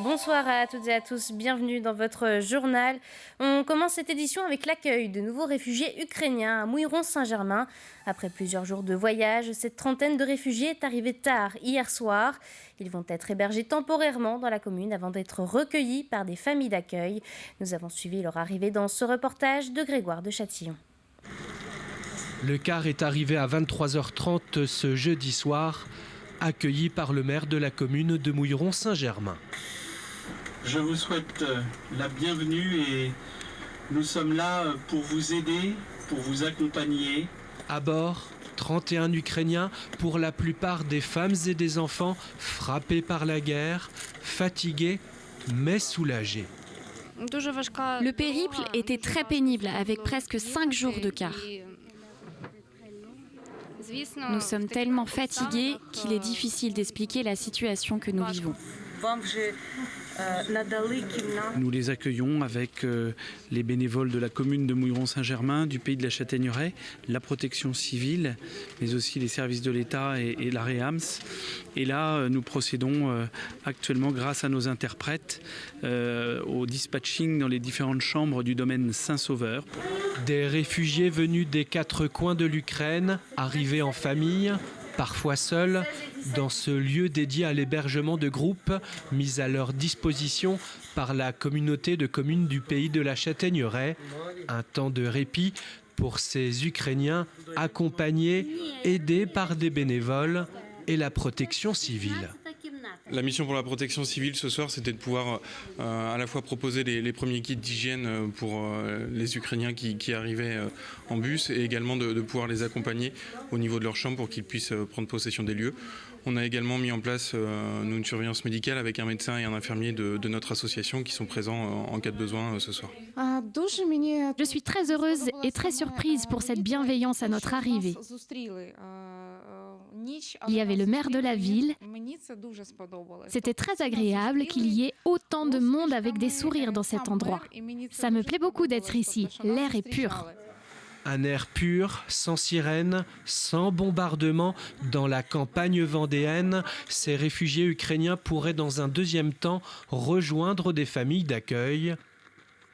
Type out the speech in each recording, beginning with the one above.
Bonsoir à toutes et à tous, bienvenue dans votre journal. On commence cette édition avec l'accueil de nouveaux réfugiés ukrainiens à Mouilleron-Saint-Germain. Après plusieurs jours de voyage, cette trentaine de réfugiés est arrivée tard hier soir. Ils vont être hébergés temporairement dans la commune avant d'être recueillis par des familles d'accueil. Nous avons suivi leur arrivée dans ce reportage de Grégoire de Châtillon. Le car est arrivé à 23h30 ce jeudi soir, accueilli par le maire de la commune de Mouilleron-Saint-Germain. Je vous souhaite la bienvenue et nous sommes là pour vous aider, pour vous accompagner. À bord, 31 Ukrainiens, pour la plupart des femmes et des enfants frappés par la guerre, fatigués mais soulagés. Le périple était très pénible avec presque 5 jours de car. Nous sommes tellement fatigués qu'il est difficile d'expliquer la situation que nous vivons. Nous les accueillons avec les bénévoles de la commune de Mouilleron-Saint-Germain, du pays de la Châtaigneraie, la protection civile, mais aussi les services de l'État et la REAMS. Et là, nous procédons actuellement, grâce à nos interprètes, au dispatching dans les différentes chambres du domaine Saint-Sauveur. Des réfugiés venus des 4 coins de l'Ukraine, arrivés en famille, parfois seuls, dans ce lieu dédié à l'hébergement de groupes mis à leur disposition par la communauté de communes du pays de la Châtaigneraie. Un temps de répit pour ces Ukrainiens accompagnés, aidés par des bénévoles et la protection civile. La mission pour la protection civile ce soir, c'était de pouvoir à la fois proposer les premiers kits d'hygiène pour les Ukrainiens qui arrivaient en bus et également de pouvoir les accompagner au niveau de leur chambre pour qu'ils puissent prendre possession des lieux. On a également mis en place une surveillance médicale avec un médecin et un infirmier de notre association qui sont présents en cas de besoin ce soir. Je suis très heureuse et très surprise pour cette bienveillance à notre arrivée. Il y avait le maire de la ville. C'était très agréable qu'il y ait autant de monde avec des sourires dans cet endroit. Ça me plaît beaucoup d'être ici. L'air est pur. Un air pur, sans sirène, sans bombardement, dans la campagne vendéenne, ces réfugiés ukrainiens pourraient dans un deuxième temps rejoindre des familles d'accueil.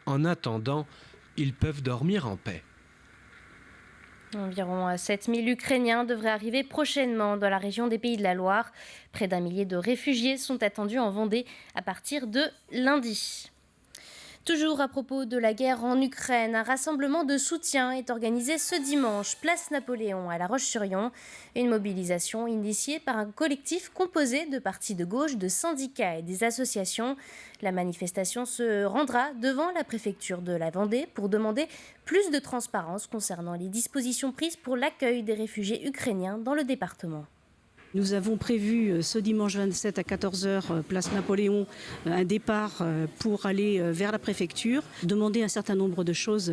En attendant, ils peuvent dormir en paix. Environ 7000 Ukrainiens devraient arriver prochainement dans la région des Pays de la Loire. Près d'un millier de réfugiés sont attendus en Vendée à partir de lundi. Toujours à propos de la guerre en Ukraine, un rassemblement de soutien est organisé ce dimanche, place Napoléon à La Roche-sur-Yon. Une mobilisation initiée par un collectif composé de partis de gauche, de syndicats et des associations. La manifestation se rendra devant la préfecture de la Vendée pour demander plus de transparence concernant les dispositions prises pour l'accueil des réfugiés ukrainiens dans le département. Nous avons prévu ce dimanche 27 à 14h, place Napoléon, un départ pour aller vers la préfecture, demander un certain nombre de choses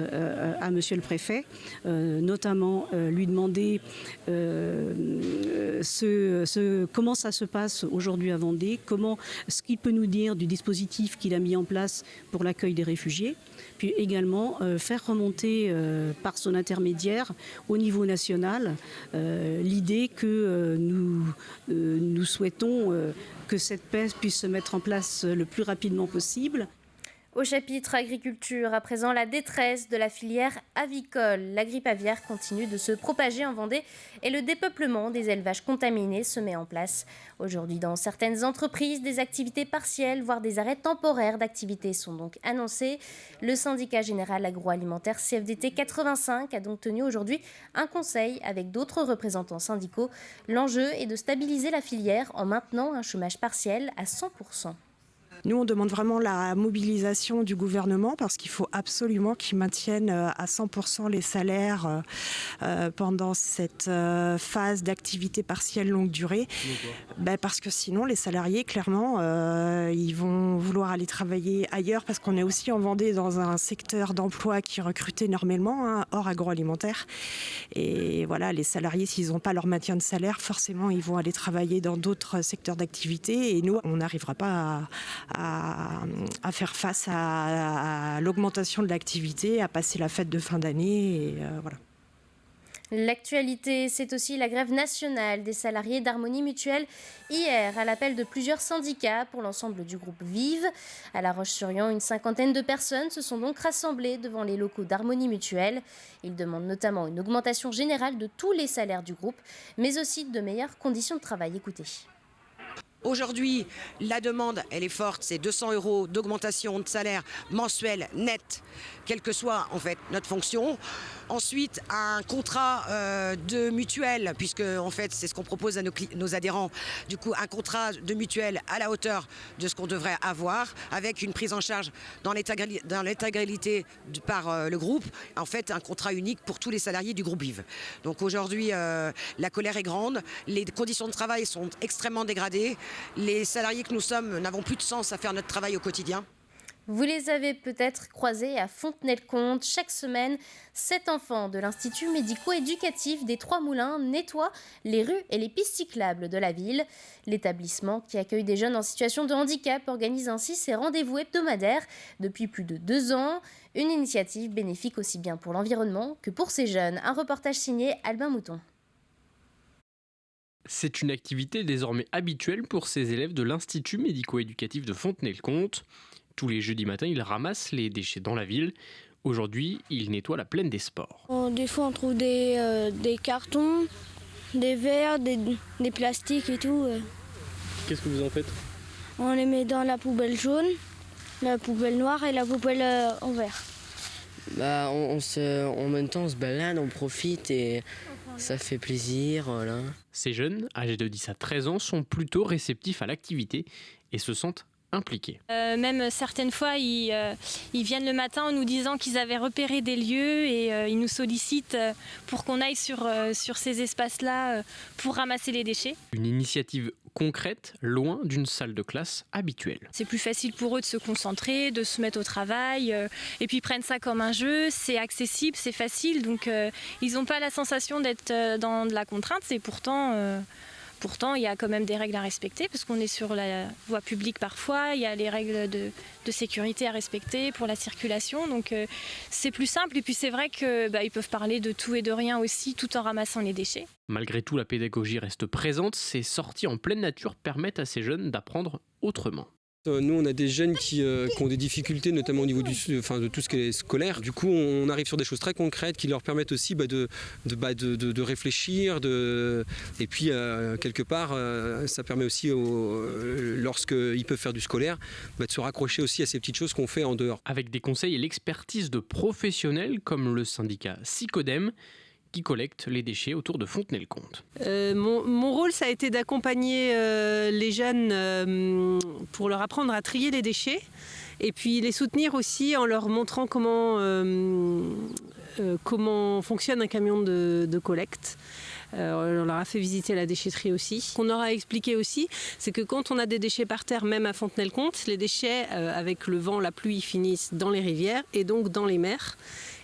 à monsieur le préfet, notamment lui demander comment ça se passe aujourd'hui à Vendée, ce qu'il peut nous dire du dispositif qu'il a mis en place pour l'accueil des réfugiés, puis également faire remonter par son intermédiaire au niveau national l'idée que nous souhaitons que cette paix puisse se mettre en place le plus rapidement possible. Au chapitre agriculture, à présent la détresse de la filière avicole. La grippe aviaire continue de se propager en Vendée et le dépeuplement des élevages contaminés se met en place. Aujourd'hui, dans certaines entreprises, des activités partielles, voire des arrêts temporaires d'activité sont donc annoncés. Le syndicat général agroalimentaire CFDT 85 a donc tenu aujourd'hui un conseil avec d'autres représentants syndicaux. L'enjeu est de stabiliser la filière en maintenant un chômage partiel à 100%. Nous, on demande vraiment la mobilisation du gouvernement parce qu'il faut absolument qu'ils maintiennent à 100% les salaires pendant cette phase d'activité partielle longue durée. Parce que sinon, les salariés, clairement, ils vont vouloir aller travailler ailleurs parce qu'on est aussi en Vendée dans un secteur d'emploi qui recrute énormément, hors agroalimentaire. Et voilà, les salariés, s'ils n'ont pas leur maintien de salaire, forcément, ils vont aller travailler dans d'autres secteurs d'activité. Et nous, on n'arrivera pas à faire face à l'augmentation de l'activité, à passer la fête de fin d'année. Et voilà. L'actualité, c'est aussi la grève nationale des salariés d'Harmonie Mutuelle hier à l'appel de plusieurs syndicats pour l'ensemble du groupe Vive. À La Roche-sur-Yon, une cinquantaine de personnes se sont donc rassemblées devant les locaux d'Harmonie Mutuelle. Ils demandent notamment une augmentation générale de tous les salaires du groupe, mais aussi de meilleures conditions de travail. Écoutez. Aujourd'hui, la demande, elle est forte, c'est 200 € d'augmentation de salaire mensuel net, quelle que soit en fait notre fonction. Ensuite, un contrat de mutuelle, puisque en fait c'est ce qu'on propose à nos adhérents. Du coup, un contrat de mutuelle à la hauteur de ce qu'on devrait avoir, avec une prise en charge dans l'intégralité par le groupe. En fait, un contrat unique pour tous les salariés du groupe Vive. Donc aujourd'hui, la colère est grande, les conditions de travail sont extrêmement dégradées. Les salariés que nous sommes n'avons plus de sens à faire notre travail au quotidien. Vous les avez peut-être croisés à Fontenay-le-Comte. Chaque semaine, 7 enfants de l'Institut médico-éducatif des Trois Moulins nettoient les rues et les pistes cyclables de la ville. L'établissement, qui accueille des jeunes en situation de handicap, organise ainsi ses rendez-vous hebdomadaires depuis plus de 2 ans. Une initiative bénéfique aussi bien pour l'environnement que pour ces jeunes. Un reportage signé Albin Mouton. C'est une activité désormais habituelle pour ces élèves de l'Institut médico-éducatif de Fontenay-le-Comte. Tous les jeudis matins, ils ramassent les déchets dans la ville. Aujourd'hui, ils nettoient la plaine des Sports. Des fois, on trouve des cartons, des verres, des plastiques et tout. Qu'est-ce que vous en faites ? On les met dans la poubelle jaune, la poubelle noire et la poubelle en vert. En même temps, on se balade, on profite et ça fait plaisir. Voilà. Ces jeunes, âgés de 10 à 13 ans, sont plutôt réceptifs à l'activité et se sentent impliqués. Même certaines fois, ils viennent le matin en nous disant qu'ils avaient repéré des lieux et ils nous sollicitent pour qu'on aille sur ces espaces-là pour ramasser les déchets. Une initiative concrète, loin d'une salle de classe habituelle. C'est plus facile pour eux de se concentrer, de se mettre au travail et puis ils prennent ça comme un jeu, c'est accessible, c'est facile, donc ils n'ont pas la sensation d'être dans de la contrainte, et Pourtant, il y a quand même des règles à respecter parce qu'on est sur la voie publique parfois, il y a les règles de sécurité à respecter pour la circulation, donc c'est plus simple. Et puis c'est vrai qu'ils peuvent parler de tout et de rien aussi tout en ramassant les déchets. Malgré tout, la pédagogie reste présente. Ces sorties en pleine nature permettent à ces jeunes d'apprendre autrement. Nous, on a des jeunes qui ont des difficultés, notamment au niveau de tout ce qui est scolaire. Du coup, on arrive sur des choses très concrètes qui leur permettent aussi de réfléchir. Et puis, quelque part, ça permet aussi, lorsqu'ils peuvent faire du scolaire, de se raccrocher aussi à ces petites choses qu'on fait en dehors. Avec des conseils et l'expertise de professionnels comme le syndicat SICODEM, qui collecte les déchets autour de Fontenay-le-Comte. Mon rôle, ça a été d'accompagner les jeunes pour leur apprendre à trier les déchets et puis les soutenir aussi en leur montrant comment fonctionne un camion de collecte. On leur a fait visiter la déchetterie aussi. Ce qu'on leur a expliqué aussi, c'est que quand on a des déchets par terre, même à Fontenay-le-Comte, les déchets, avec le vent, la pluie, finissent dans les rivières et donc dans les mers.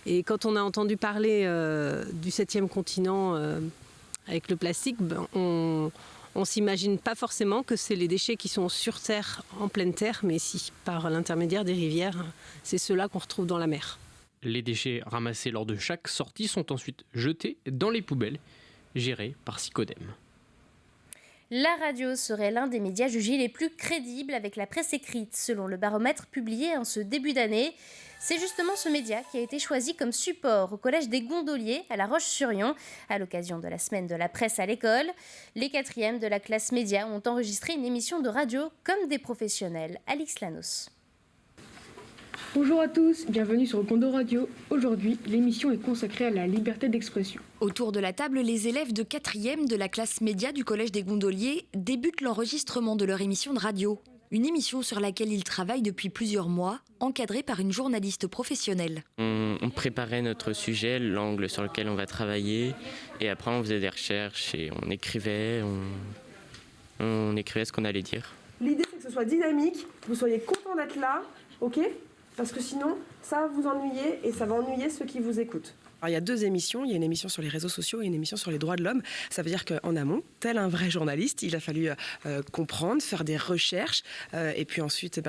Et quand on a entendu parler du 7e continent avec le plastique, on s'imagine pas forcément que c'est les déchets qui sont sur terre, en pleine terre, mais si par l'intermédiaire des rivières, c'est ceux-là qu'on retrouve dans la mer. Les déchets ramassés lors de chaque sortie sont ensuite jetés dans les poubelles, gérées par SICODEM. La radio serait l'un des médias jugés les plus crédibles avec la presse écrite, selon le baromètre publié en ce début d'année. C'est justement ce média qui a été choisi comme support au Collège des Gondoliers à La Roche-sur-Yon, à l'occasion de la semaine de la presse à l'école. Les 4e de la classe média ont enregistré une émission de radio comme des professionnels. Alix Lanos. Bonjour à tous, bienvenue sur Gondo Radio. Aujourd'hui, l'émission est consacrée à la liberté d'expression. Autour de la table, les élèves de 4e de la classe média du Collège des Gondoliers débutent l'enregistrement de leur émission de radio. Une émission sur laquelle ils travaillent depuis plusieurs mois, encadrée par une journaliste professionnelle. On préparait notre sujet, l'angle sur lequel on va travailler, et après on faisait des recherches et on écrivait ce qu'on allait dire. L'idée c'est que ce soit dynamique, que vous soyez content d'être là, ok ? Parce que sinon, ça va vous ennuyer et ça va ennuyer ceux qui vous écoutent. Alors, il y a 2 émissions, il y a une émission sur les réseaux sociaux et une émission sur les droits de l'homme. Ça veut dire qu'en amont, tel un vrai journaliste, il a fallu comprendre, faire des recherches et puis ensuite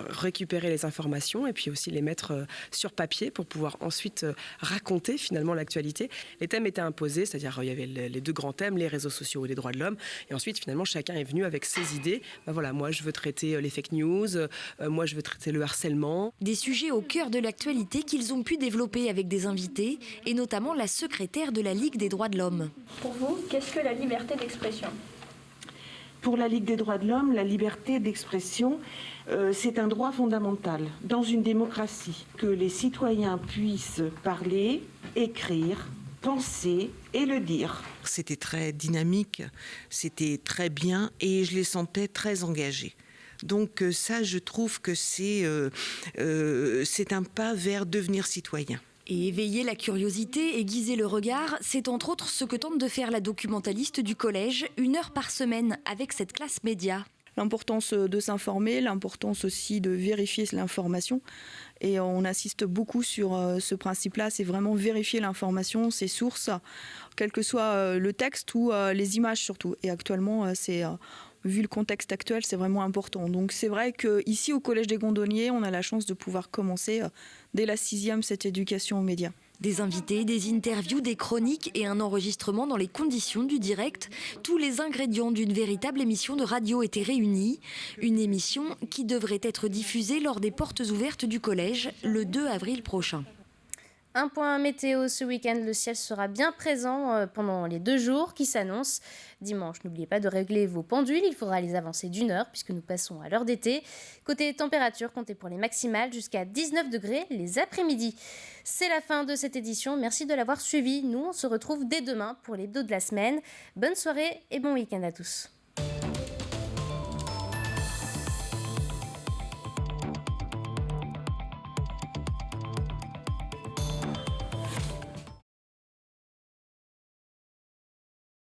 récupérer les informations et puis aussi les mettre sur papier pour pouvoir ensuite raconter finalement l'actualité. Les thèmes étaient imposés, c'est-à-dire il y avait les 2 grands thèmes, les réseaux sociaux et les droits de l'homme. Et ensuite finalement chacun est venu avec ses idées. Voilà, moi je veux traiter les fake news, moi je veux traiter le harcèlement. Des sujets au cœur de l'actualité qu'ils ont pu développer avec des invités et notamment la secrétaire de la Ligue des droits de l'homme. Pour vous, qu'est-ce que la liberté d'expression ? Pour la Ligue des droits de l'homme, la liberté d'expression, c'est un droit fondamental dans une démocratie. Que les citoyens puissent parler, écrire, penser et le dire. C'était très dynamique, c'était très bien et je les sentais très engagés. Donc ça, je trouve que c'est un pas vers devenir citoyen. Et éveiller la curiosité, aiguiser le regard, c'est entre autres ce que tente de faire la documentaliste du collège, 1 heure par semaine avec cette classe média. L'importance de s'informer, l'importance aussi de vérifier l'information. Et on insiste beaucoup sur ce principe-là, c'est vraiment vérifier l'information, ses sources, quel que soit le texte ou les images surtout. Et actuellement, vu le contexte actuel, c'est vraiment important. Donc c'est vrai qu'ici au Collège des Gondoliers, on a la chance de pouvoir commencer dès la 6e cette éducation aux médias. Des invités, des interviews, des chroniques et un enregistrement dans les conditions du direct. Tous les ingrédients d'une véritable émission de radio étaient réunis. Une émission qui devrait être diffusée lors des portes ouvertes du collège le 2 avril prochain. Un point météo ce week-end, le ciel sera bien présent pendant les 2 jours qui s'annoncent. Dimanche, n'oubliez pas de régler vos pendules, il faudra les avancer d'1 heure puisque nous passons à l'heure d'été. Côté température, comptez pour les maximales jusqu'à 19 degrés les après-midi. C'est la fin de cette édition, merci de l'avoir suivi. Nous, on se retrouve dès demain pour l'hebdo de la semaine. Bonne soirée et bon week-end à tous.